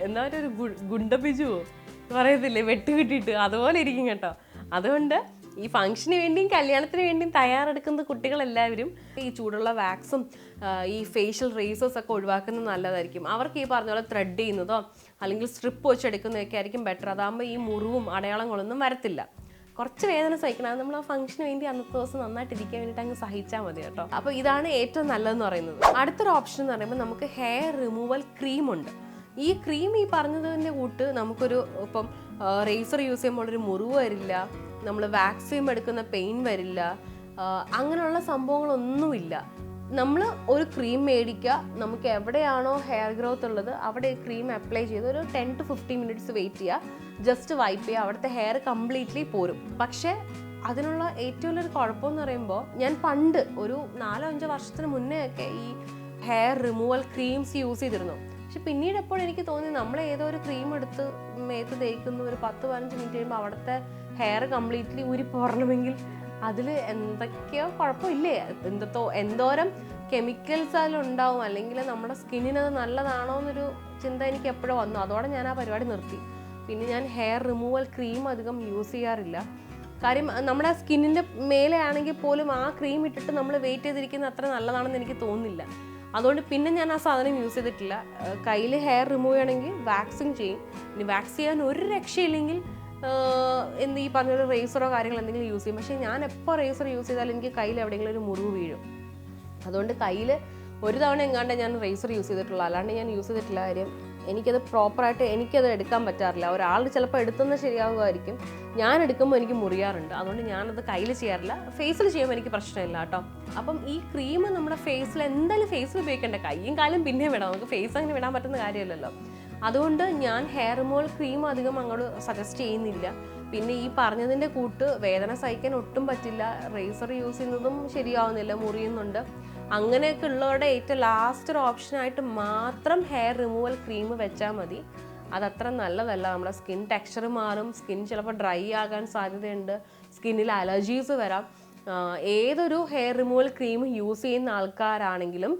എന്താ പറയുക, ഒരു ഗുണ്ടപിജുവോ പറയത്തില്ലേ, വെട്ട് കിട്ടിയിട്ട് അതുപോലെ ഇരിക്കും കേട്ടോ. അതുകൊണ്ട് ഈ ഫംഗ്ഷന് വേണ്ടിയും കല്യാണത്തിന് വേണ്ടിയും തയ്യാറെടുക്കുന്ന കുട്ടികളെല്ലാവരും ഈ ചൂടുള്ള വാക്സും ഈ ഫേഷ്യൽ റേസേഴ്സൊക്കെ ഒഴിവാക്കുന്നത് നല്ലതായിരിക്കും. അവർക്ക് ഈ പറഞ്ഞ പോലെ ത്രെഡ് ചെയ്യുന്നതോ അല്ലെങ്കിൽ സ്ട്രിപ്പ് വെച്ചെടുക്കുന്നതൊക്കെ ആയിരിക്കും ബെറ്റർ. അതാകുമ്പോൾ ഈ മുറിവും അടയാളങ്ങളൊന്നും വരത്തില്ല. കുറച്ച് വേദന സഹിക്കണം, അത് നമ്മൾ ആ ഫംഗ്ഷന് വേണ്ടി അന്നത്തെ ദിവസം നന്നായിട്ടിരിക്കാൻ വേണ്ടിയിട്ട് അങ്ങ് സഹിച്ചാൽ മതി കേട്ടോ. അപ്പോൾ ഇതാണ് ഏറ്റവും നല്ലതെന്ന് പറയുന്നത്. അടുത്തൊരു ഓപ്ഷൻ എന്ന് പറയുമ്പോൾ നമുക്ക് ഹെയർ റിമൂവൽ ക്രീമുണ്ട്. ഈ ക്രീം ഈ പറഞ്ഞതിൻ്റെ കൂട്ട് നമുക്കൊരു ഇപ്പം റേസർ യൂസ് ചെയ്യുമ്പോൾ ഒരു മുറിവ് വരില്ല, നമ്മൾ വാക്സിൻ എടുക്കുന്ന പെയിൻ വരില്ല, അങ്ങനെയുള്ള സംഭവങ്ങളൊന്നുമില്ല. നമ്മൾ ഒരു ക്രീം മേടിക്കുക, നമുക്ക് എവിടെയാണോ ഹെയർ ഗ്രോത്ത് ഉള്ളത് അവിടെ ക്രീം അപ്ലൈ ചെയ്ത് ഒരു 10 to 15 മിനിറ്റ്സ് വെയിറ്റ് ചെയ്യുക, ജസ്റ്റ് വൈപ്പ് ചെയ്യുക, അവിടുത്തെ ഹെയർ കംപ്ലീറ്റ്ലി പോരും. പക്ഷേ അതിനുള്ള ഏറ്റവും വലിയൊരു കുഴപ്പമെന്ന് പറയുമ്പോൾ, ഞാൻ പണ്ട് ഒരു 4-5 വർഷത്തിന് മുന്നേ ഒക്കെ ഈ ഹെയർ റിമൂവൽ ക്രീംസ് യൂസ് ചെയ്തിരുന്നു. പക്ഷെ പിന്നീട് എപ്പോൾ എനിക്ക് തോന്നി നമ്മൾ ഏതോ ഒരു ക്രീം എടുത്ത് മേത്ത് തേക്കുന്നു, ഒരു 10-15 മിനിറ്റ് കഴിയുമ്പോൾ അവിടുത്തെ ഹെയർ കംപ്ലീറ്റ്ലി ഊരി പോരണമെങ്കിൽ അതിൽ എന്തൊക്കെയോ കുഴപ്പമില്ലേ, എന്തോരം കെമിക്കൽസ് അതിലുണ്ടാവും, അല്ലെങ്കിൽ നമ്മുടെ സ്കിന്നിനത് നല്ലതാണോ എന്നൊരു ചിന്ത എനിക്ക് എപ്പോഴും വന്നു. അതോടെ ഞാൻ ആ പരിപാടി നിർത്തി. പിന്നെ ഞാൻ ഹെയർ റിമൂവൽ ക്രീം അധികം യൂസ് ചെയ്യാറില്ല. കാര്യം നമ്മുടെ സ്കിന്നിൻ്റെ മേലെ ആണെങ്കിൽ പോലും ആ ക്രീം ഇട്ടിട്ട് നമ്മൾ വെയിറ്റ് ചെയ്തിരിക്കുന്നത് അത്ര നല്ലതാണെന്ന് എനിക്ക് തോന്നുന്നില്ല. അതുകൊണ്ട് പിന്നെ ഞാൻ ആ സാധനം യൂസ് ചെയ്തിട്ടില്ല. കയ്യിൽ ഹെയർ റിമൂവ് ചെയ്യണമെങ്കിൽ വാക്സിങ് ചെയ്യും. ഇനി വാക്സ് ചെയ്യാൻ ഒരു രക്ഷയില്ലെങ്കിൽ ഈ പറഞ്ഞൊരു റേസറോ കാര്യങ്ങൾ എന്തെങ്കിലും യൂസ് ചെയ്യും. പക്ഷേ ഞാൻ എപ്പോൾ റേസർ യൂസ് ചെയ്താലും എനിക്ക് കയ്യിൽ എവിടെയെങ്കിലും ഒരു മുറിവ് വീഴും. അതുകൊണ്ട് കയ്യിൽ ഒരു തവണ എങ്ങാണ്ട് ഞാൻ റേസർ യൂസ് ചെയ്തിട്ടുള്ളൂ, അല്ലാണ്ട് ഞാൻ യൂസ് ചെയ്തിട്ടില്ല. കാര്യം എനിക്കത് പ്രോപ്പറായിട്ട് എനിക്കത് എടുക്കാൻ പറ്റാറില്ല. ഒരാൾ ചിലപ്പോൾ എടുത്തുന്നത് ശരിയാകുമായിരിക്കും, ഞാൻ എടുക്കുമ്പോൾ എനിക്ക് മുറിയാറുണ്ട്. അതുകൊണ്ട് ഞാനത് കയ്യിൽ ചെയ്യാറില്ല. ഫേസിൽ ചെയ്യുമ്പോൾ എനിക്ക് പ്രശ്നമില്ല കേട്ടോ. അപ്പം ഈ ക്രീം നമ്മുടെ ഫേസിൽ എന്തായാലും ഫേസിൽ ഉപയോഗിക്കേണ്ട, കയ്യും കാലും പിന്നെ വിടാം, നമുക്ക് ഫേസ് അങ്ങനെ വിടാൻ പറ്റുന്ന കാര്യമല്ലല്ലോ. അതുകൊണ്ട് ഞാൻ ഹെയർ റിമൂവൽ ക്രീം അധികം അങ്ങോട്ട് സജസ്റ്റ് ചെയ്യുന്നില്ല. പിന്നെ ഈ പറഞ്ഞതിൻ്റെ കൂട്ട് വേദന സഹിക്കാൻ ഒട്ടും പറ്റില്ല, റേസർ യൂസ് ചെയ്യുന്നതും ശരിയാവുന്നില്ല, മുറിയുന്നുണ്ട്. അങ്ങനെയൊക്കെ ഉള്ളവരുടെ ഏറ്റവും ലാസ്റ്റ് ഒരു ഓപ്ഷനായിട്ട് മാത്രം ഹെയർ റിമൂവൽ ക്രീം വെച്ചാൽ മതി. അതത്ര നല്ലതല്ല. നമ്മുടെ സ്കിൻ ടെക്സ്ചർ മാറും, സ്കിൻ ചിലപ്പോൾ ഡ്രൈ ആകാൻ സാധ്യതയുണ്ട്, സ്കിന്നിൽ അലർജീസ് വരാം. ഏതൊരു ഹെയർ റിമൂവൽ ക്രീം യൂസ് ചെയ്യുന്ന ആൾക്കാരാണെങ്കിലും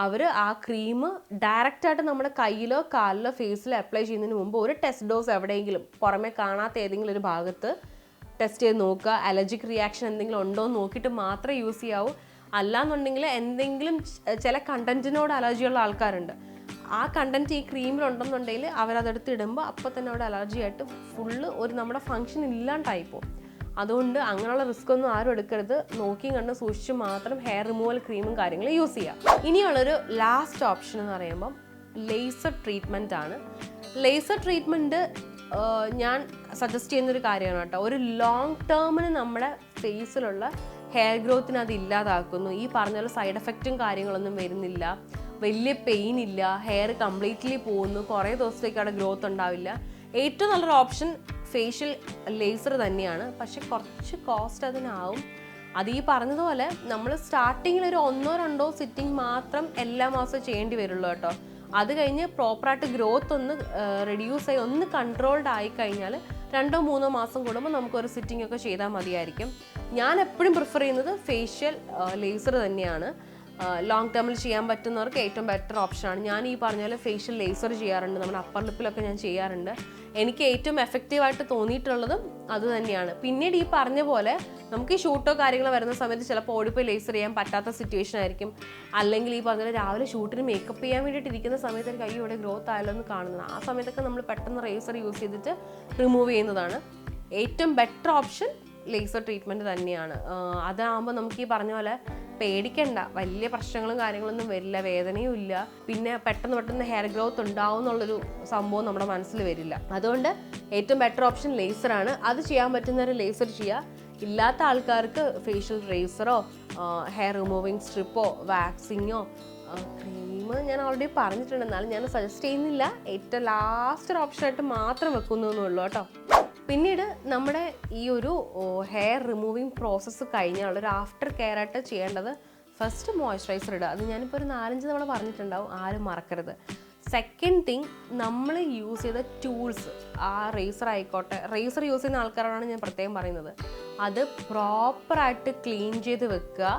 അവർ ആ ക്രീം ഡയറക്റ്റായിട്ട് നമ്മുടെ കയ്യിലോ കാലിലോ ഫേസിലോ അപ്ലൈ ചെയ്യുന്നതിന് മുമ്പ് ഒരു ടെസ്റ്റ് ഡോസ് എവിടെയെങ്കിലും പുറമെ കാണാത്ത ഏതെങ്കിലും ഒരു ഭാഗത്ത് ടെസ്റ്റ് ചെയ്ത് നോക്കുക. അലർജിക് റിയാക്ഷൻ എന്തെങ്കിലും ഉണ്ടോ എന്ന് നോക്കിയിട്ട് മാത്രമേ യൂസ് ചെയ്യാവൂ. അല്ലാന്നുണ്ടെങ്കിൽ എന്തെങ്കിലും ചില കണ്ടന്റിനോട് അലർജിയുള്ള ആൾക്കാരുണ്ട്, ആ കണ്ടന്റ് ഈ ക്രീമിലുണ്ടെന്നുണ്ടെങ്കിൽ അവരതെടുത്ത് ഇടുമ്പോൾ അപ്പോൾ തന്നെ അവിടെ അലർജി ആയിട്ട് ഫുള്ള് ഒരു നമ്മുടെ ഫങ്ഷൻ ഇല്ലാണ്ടായി പോകും. അതുകൊണ്ട് അങ്ങനെയുള്ള റിസ്ക് ഒന്നും ആരും എടുക്കരുത്. നോക്കി കണ്ട് സൂക്ഷിച്ച് മാത്രം ഹെയർ റിമൂവൽ ക്രീമും കാര്യങ്ങളും യൂസ് ചെയ്യുക. ഇനിയുള്ളൊരു ലാസ്റ്റ് ഓപ്ഷൻ എന്ന് പറയുമ്പം ലേസർ ട്രീറ്റ്മെൻറ്റ് ആണ്. ലേസർ ട്രീറ്റ്മെൻറ്റ് ഞാൻ സജസ്റ്റ് ചെയ്യുന്നൊരു കാര്യമാണ് കേട്ടോ. ഒരു ലോങ് ടേമിന് നമ്മുടെ ഫേസിലുള്ള ഹെയർ ഗ്രോത്തിന് അത് ഇല്ലാതാക്കുന്നു. ഈ പറഞ്ഞ പോലെ സൈഡ് എഫക്റ്റും കാര്യങ്ങളൊന്നും വരുന്നില്ല, വലിയ പെയിൻ ഇല്ല, ഹെയർ കംപ്ലീറ്റ്ലി പോകുന്നു, കുറേ ദിവസത്തേക്ക് അവിടെ ഗ്രോത്ത് ഉണ്ടാവില്ല. ഏറ്റവും നല്ലൊരു ഓപ്ഷൻ ഫേഷ്യൽ ലേസർ തന്നെയാണ്. പക്ഷെ കുറച്ച് കോസ്റ്റ് അതിനാവും. അത് ഈ പറഞ്ഞതുപോലെ നമ്മൾ സ്റ്റാർട്ടിങ്ങിൽ ഒരു 1-2 സിറ്റിംഗ് മാത്രം എല്ലാ മാസവും ചെയ്യേണ്ടി വരുള്ളൂ കേട്ടോ. അത് കഴിഞ്ഞ് പ്രോപ്പറായിട്ട് ഗ്രോത്ത് ഒന്ന് റെഡ്യൂസ് ആയി ഒന്ന് കൺട്രോൾഡ് ആയി കഴിഞ്ഞാൽ 2-3 മാസം കൂടുമ്പോൾ നമുക്കൊരു സിറ്റിംഗ് ഒക്കെ ചെയ്താൽ മതിയായിരിക്കും. ഞാൻ എപ്പോഴും പ്രിഫർ ചെയ്യുന്നത് ഫേഷ്യൽ ലേസർ തന്നെയാണ്. ലോങ് ടേമിൽ ചെയ്യാൻ പറ്റുന്നവർക്ക് ഏറ്റവും ബെറ്റർ ഓപ്ഷനാണ്. ഞാൻ ഈ പറഞ്ഞ പോലെ ഫേഷ്യൽ ലേസർ ചെയ്യാറുണ്ട്, നമ്മുടെ അപ്പർ ലിപ്പിലൊക്കെ ഞാൻ ചെയ്യാറുണ്ട്. എനിക്ക് ഏറ്റവും എഫക്റ്റീവായിട്ട് തോന്നിയിട്ടുള്ളതും അത് തന്നെയാണ്. പിന്നീട് ഈ പറഞ്ഞ പോലെ നമുക്ക് ഈ ഷൂട്ടോ കാര്യങ്ങളോ വരുന്ന സമയത്ത് ചിലപ്പോൾ ഓടിപ്പോയി ലേസർ ചെയ്യാൻ പറ്റാത്ത സിറ്റുവേഷൻ ആയിരിക്കും. അല്ലെങ്കിൽ ഈ പറഞ്ഞ രാവിലെ ഷൂട്ടിന് മേക്കപ്പ് ചെയ്യാൻ വേണ്ടിയിട്ട് ഇരിക്കുന്ന സമയത്ത് എനിക്ക് അയ്യോ ഇവിടെ ഗ്രോത്ത് ആയാലോ എന്ന് കാണുന്നത്, ആ സമയത്തൊക്കെ നമ്മൾ പെട്ടെന്ന് റേസർ യൂസ് ചെയ്തിട്ട് റിമൂവ് ചെയ്യുന്നതാണ് ഏറ്റവും ബെറ്റർ ഓപ്ഷൻ. ലേസർ ട്രീറ്റ്മെൻറ്റ് തന്നെയാണ്. അതാകുമ്പോൾ നമുക്ക് ഈ പറഞ്ഞ പോലെ പേടിക്കണ്ട, വലിയ പ്രശ്നങ്ങളും കാര്യങ്ങളൊന്നും വരില്ല, വേദനയും ഇല്ല, പിന്നെ പെട്ടെന്ന് ഹെയർ ഗ്രോത്ത് ഉണ്ടാവും എന്നുള്ളൊരു സംഭവം നമ്മുടെ മനസ്സിൽ വരില്ല. അതുകൊണ്ട് ഏറ്റവും ബെറ്റർ ഓപ്ഷൻ ലേസറാണ്. അത് ചെയ്യാൻ പറ്റുന്നവർ ലേസർ ചെയ്യുക. ഇല്ലാത്ത ആൾക്കാർക്ക് ഫേഷ്യൽ റേസറോ ഹെയർ റിമൂവിങ് സ്ട്രിപ്പോ വാക്സിങ്ങോ ക്രീം ഞാൻ ഓൾറെഡി പറഞ്ഞിട്ടുണ്ട്, എന്നാലും ഞാൻ സജസ്റ്റ് ചെയ്യുന്നില്ല. ഏറ്റവും ലാസ്റ്റ് ഓപ്ഷനായിട്ട് മാത്രം വെക്കുന്നുള്ളൂ കേട്ടോ. പിന്നീട് നമ്മുടെ ഈ ഒരു ഹെയർ റിമൂവിങ് പ്രോസസ്സ് കഴിഞ്ഞാൽ ഒരു ആഫ്റ്റർ കെയർ ആയിട്ട് ചെയ്യേണ്ടത് ഫസ്റ്റ് മോയ്സ്ചറൈസർ ഇടുക. അത് ഞാനിപ്പോൾ ഒരു 4-5 തവണ പറഞ്ഞിട്ടുണ്ടാവും, ആരും മറക്കരുത്. സെക്കൻഡ് തിങ്, നമ്മൾ യൂസ് ചെയ്ത ടൂൾസ്, ആ റേസർ ആയിക്കോട്ടെ, റേസർ യൂസ് ചെയ്യുന്ന ആൾക്കാരാണ് ഞാൻ പ്രത്യേകം പറയുന്നത്, അത് പ്രോപ്പറായിട്ട് ക്ലീൻ ചെയ്ത് വെക്കുക.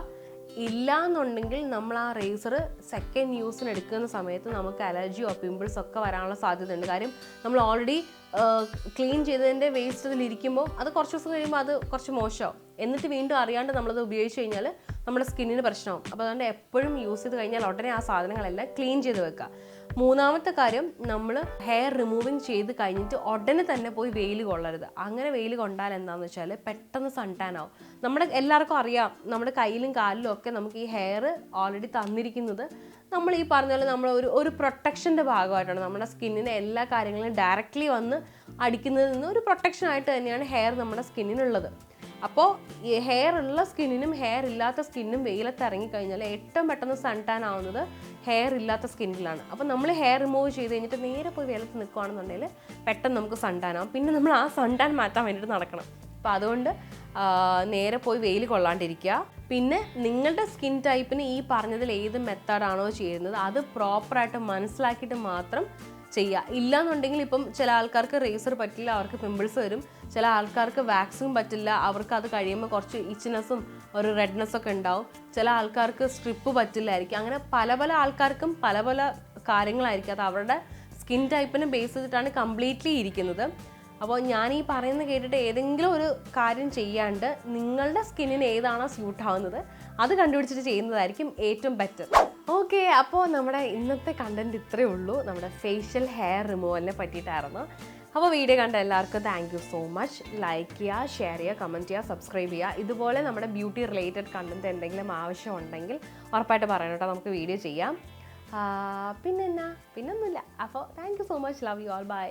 ഇല്ലാന്നുണ്ടെങ്കിൽ നമ്മൾ ആ റേസർ സെക്കൻഡ് യൂസിന് എടുക്കുന്ന സമയത്ത് നമുക്ക് അലർജിയോ പിമ്പിൾസോ ഒക്കെ വരാനുള്ള സാധ്യതയുണ്ട്. കാര്യം നമ്മൾ ഓൾറെഡി ക്ലീൻ ചെയ്തതിൻ്റെ വേസ്റ്റ് അതിലിരിക്കുമ്പോൾ അത് കുറച്ച് ദിവസം കഴിയുമ്പോൾ അത് കുറച്ച് മോശമാവും. എന്നിട്ട് വീണ്ടും അറിയാണ്ട് നമ്മളത് ഉപയോഗിച്ച് കഴിഞ്ഞാൽ നമ്മുടെ സ്കിന്നിന് പ്രശ്നമാവും. അപ്പോൾ അതുകൊണ്ട് എപ്പോഴും യൂസ് ചെയ്ത് കഴിഞ്ഞാൽ ഉടനെ ആ സാധനങ്ങളെല്ലാം ക്ലീൻ ചെയ്ത് വെക്കുക. മൂന്നാമത്തെ കാര്യം, നമ്മൾ ഹെയർ റിമൂവിങ് ചെയ്ത് കഴിഞ്ഞിട്ട് ഉടനെ തന്നെ പോയി വെയിൽ കൊള്ളരുത്. അങ്ങനെ വെയിൽ കൊണ്ടാൽ എന്താണെന്ന് വെച്ചാൽ പെട്ടെന്ന് സൺ ടാൻ ആവും. നമ്മുടെ എല്ലാവർക്കും അറിയാം, നമ്മുടെ കയ്യിലും കാലിലും ഒക്കെ നമുക്ക് ഈ ഹെയർ ഓൾറെഡി തന്നിരിക്കുന്നത് നമ്മൾ ഈ പറഞ്ഞ പോലെ നമ്മൾ ഒരു പ്രൊട്ടക്ഷൻ്റെ ഭാഗമായിട്ടാണ്. നമ്മുടെ സ്കിന്നിനെ എല്ലാ കാര്യങ്ങളും ഡയറക്റ്റ്ലി വന്ന് അടിക്കുന്നതിൽ നിന്ന് ഒരു പ്രൊട്ടക്ഷൻ ആയിട്ട് തന്നെയാണ് ഹെയർ നമ്മുടെ സ്കിന്നിനുള്ളത്. അപ്പോൾ ഈ ഹെയർ ഉള്ള സ്കിന്നിനും ഹെയർ ഇല്ലാത്ത സ്കിന്നും വെയിലത്ത് ഇറങ്ങിക്കഴിഞ്ഞാൽ ഏറ്റവും പെട്ടെന്ന് സൺ ടാൻ ആവുന്നത് ഹെയർ ഇല്ലാത്ത സ്കിന്നിലാണ്. അപ്പോൾ നമ്മൾ ഹെയർ റിമൂവ് ചെയ്ത് കഴിഞ്ഞിട്ട് നേരെ പോയി വെയിലത്ത് നിൽക്കുകയാണെന്നുണ്ടെങ്കിൽ പെട്ടെന്ന് നമുക്ക് സൺ ടാൻ ആവും. പിന്നെ നമ്മൾ ആ സൺ ടാൻ മാറ്റാൻ വേണ്ടിയിട്ട് നടക്കണം. അപ്പോൾ അതുകൊണ്ട് നേരെ പോയി വെയിൽ കൊള്ളാണ്ടിരിക്കുക. പിന്നെ നിങ്ങളുടെ സ്കിൻ ടൈപ്പിന് ഈ പറഞ്ഞതിൽ ഏത് മെത്തേഡാണോ ചെയ്യുന്നത് അത് പ്രോപ്പറായിട്ട് മനസ്സിലാക്കിയിട്ട് മാത്രം ചെയ്യുക. ഇല്ലയെന്നുണ്ടെങ്കിൽ ഇപ്പം ചില ആൾക്കാർക്ക് റേസർ പറ്റില്ല, അവർക്ക് പിമ്പിൾസ് വരും. ചില ആൾക്കാർക്ക് വാക്സിൻ പറ്റില്ല, അവർക്ക് അത് കഴിയുമ്പോൾ കുറച്ച് ഇച്ചിനെസ്സും ഒരു റെഡ്നെസ്സൊക്കെ ഉണ്ടാവും. ചില ആൾക്കാർക്ക് സ്ട്രിപ്പ് പറ്റില്ലായിരിക്കും. അങ്ങനെ പല പല ആൾക്കാർക്കും പല പല കാര്യങ്ങളായിരിക്കും. അത് അവരുടെ സ്കിൻ ടൈപ്പിനെ ബേസ് ചെയ്തിട്ടാണ് കംപ്ലീറ്റ്ലി ഇരിക്കുന്നത്. അപ്പോൾ ഞാൻ ഈ പറയുന്നത് കേട്ടിട്ട് ഏതെങ്കിലും ഒരു കാര്യം ചെയ്യാണ്ട് നിങ്ങളുടെ സ്കിന്നിന് ഏതാണോ സ്യൂട്ട് ആവുന്നത് അത് കണ്ടുപിടിച്ചിട്ട് ചെയ്യുന്നതായിരിക്കും ഏറ്റവും ബെറ്റർ. ഓക്കെ, അപ്പോൾ നമ്മുടെ ഇന്നത്തെ കണ്ടന്റ് ഇത്രയേ ഉള്ളൂ. നമ്മുടെ ഫേഷ്യൽ ഹെയർ റിമൂവലിനെ പറ്റിയിട്ടായിരുന്നു. അപ്പോൾ വീഡിയോ കണ്ട എല്ലാവർക്കും thank you so much. Like ചെയ്യുക, ഷെയർ ചെയ്യുക, കമൻറ്റ് ചെയ്യുക, സബ്സ്ക്രൈബ് ചെയ്യുക. ഇതുപോലെ നമ്മുടെ ബ്യൂട്ടി റിലേറ്റഡ് കണ്ടന്റ് എന്തെങ്കിലും ആവശ്യമുണ്ടെങ്കിൽ ഉറപ്പായിട്ട് പറയണം കേട്ടോ, നമുക്ക് വീഡിയോ ചെയ്യാം. പിന്നൊന്നുമില്ല. അപ്പോൾ thank you so much. Love you all. By.